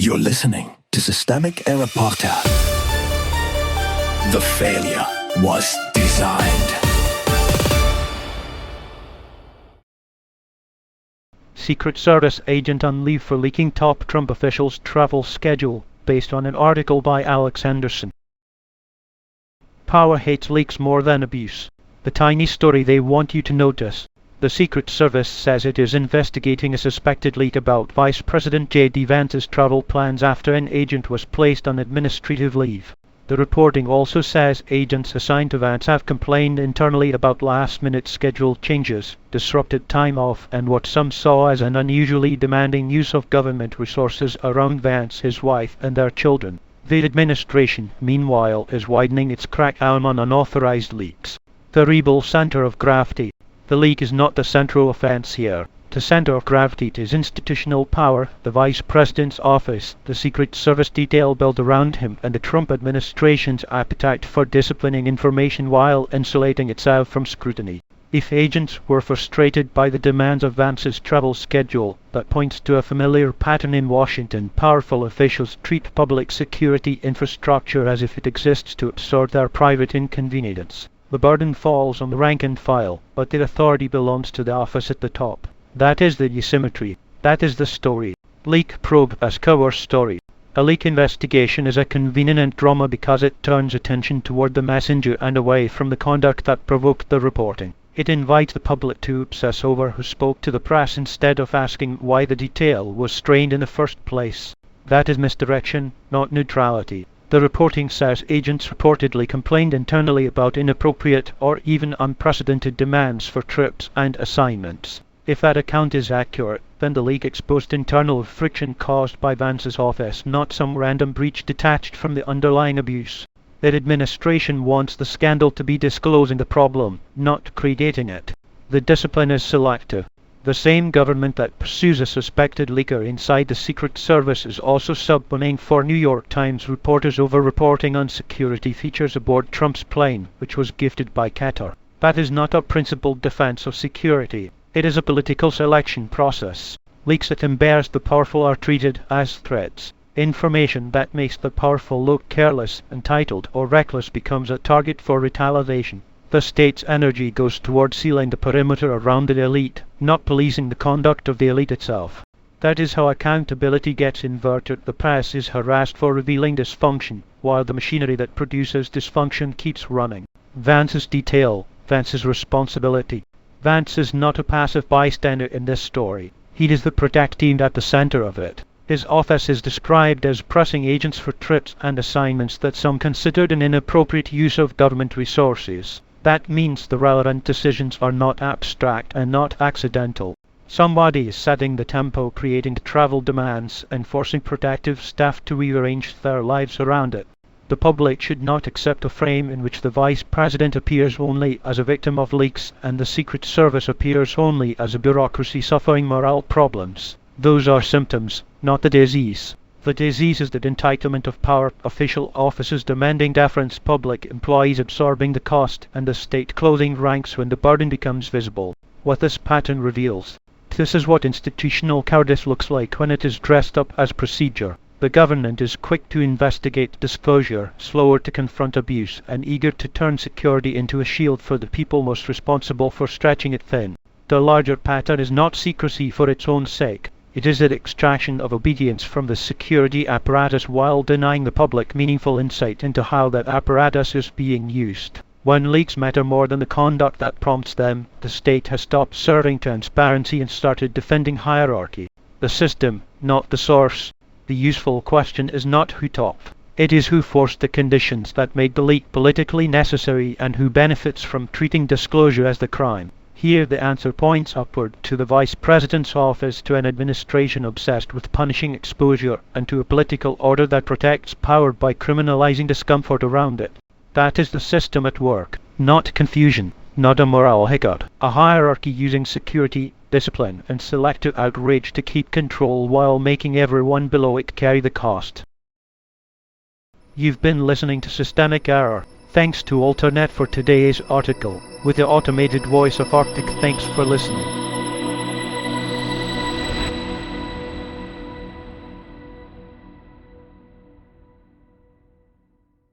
You're listening to Systemic Error Podcast. The failure was designed. Secret Service agent on leave for leaking top Trump officials' travel schedule, based on an article by Alex Henderson. Power hates leaks more than abuse. The tiny story they want you to notice. The Secret Service says it is investigating a suspected leak about Vice President JD Vance's travel plans after an agent was placed on administrative leave. The reporting also says agents assigned to Vance have complained internally about last-minute schedule changes, disrupted time off, and what some saw as an unusually demanding use of government resources around Vance, his wife, and their children. The administration, meanwhile, is widening its crackdown on unauthorized leaks. The rebel center of gravity. The leak is not the central offense here. The center of gravity is institutional power, the Vice President's office, the Secret Service detail built around him, and the Trump administration's appetite for disciplining information while insulating itself from scrutiny. If agents were frustrated by the demands of Vance's travel schedule, that points to a familiar pattern in Washington. Powerful officials treat public security infrastructure as if it exists to absorb their private inconvenience. The burden falls on the rank and file, but the authority belongs to the office at the top. That is the asymmetry. That is the story. Leak probe as cover story. A leak investigation is a convenient drama because it turns attention toward the messenger and away from the conduct that provoked the reporting. It invites the public to obsess over who spoke to the press instead of asking why the detail was strained in the first place. That is misdirection, not neutrality. The reporting says agents reportedly complained internally about inappropriate or even unprecedented demands for trips and assignments. If that account is accurate, then the leak exposed internal friction caused by Vance's office, not some random breach detached from the underlying abuse. The administration wants the scandal to be disclosing the problem, not creating it. The discipline is selective. The same government that pursues a suspected leaker inside the Secret Service is also subpoenaing for New York Times reporters over reporting on security features aboard Trump's plane, which was gifted by Qatar. That is not a principled defense of security. It is a political selection process. Leaks that embarrass the powerful are treated as threats. Information that makes the powerful look careless, entitled, or reckless becomes a target for retaliation. The state's energy goes toward sealing the perimeter around the elite, not policing the conduct of the elite itself. That is how accountability gets inverted. The press is harassed for revealing dysfunction, while the machinery that produces dysfunction keeps running. Vance's detail, Vance's responsibility. Vance is not a passive bystander in this story. He is the protect team at the center of it. His office is described as pressing agents for trips and assignments that some considered an inappropriate use of government resources. That means the relevant decisions are not abstract and not accidental. Somebody is setting the tempo, creating the travel demands, and forcing protective staff to rearrange their lives around it. The public should not accept a frame in which the Vice President appears only as a victim of leaks and the Secret Service appears only as a bureaucracy suffering morale problems. Those are symptoms, not the disease. The disease is the entitlement of power, official offices demanding deference, public employees absorbing the cost, and the state closing ranks when the burden becomes visible. What this pattern reveals. This is what institutional cowardice looks like when it is dressed up as procedure. The government is quick to investigate disclosure, slower to confront abuse, and eager to turn security into a shield for the people most responsible for stretching it thin. The larger pattern is not secrecy for its own sake. It is the extraction of obedience from the security apparatus while denying the public meaningful insight into how that apparatus is being used. When leaks matter more than the conduct that prompts them, the state has stopped serving transparency and started defending hierarchy. The system, not the source. The useful question is not who topped. It is who forced the conditions that made the leak politically necessary and who benefits from treating disclosure as the crime. Here the answer points upward, to the Vice President's office, to an administration obsessed with punishing exposure, and to a political order that protects power by criminalizing discomfort around it. That is the system at work, not confusion, not a moral hiccup. A hierarchy using security, discipline, and selective outrage to keep control while making everyone below it carry the cost. You've been listening to Systemic Error. Thanks to Alternet for today's article. With the automated voice of Arctic, thanks for listening.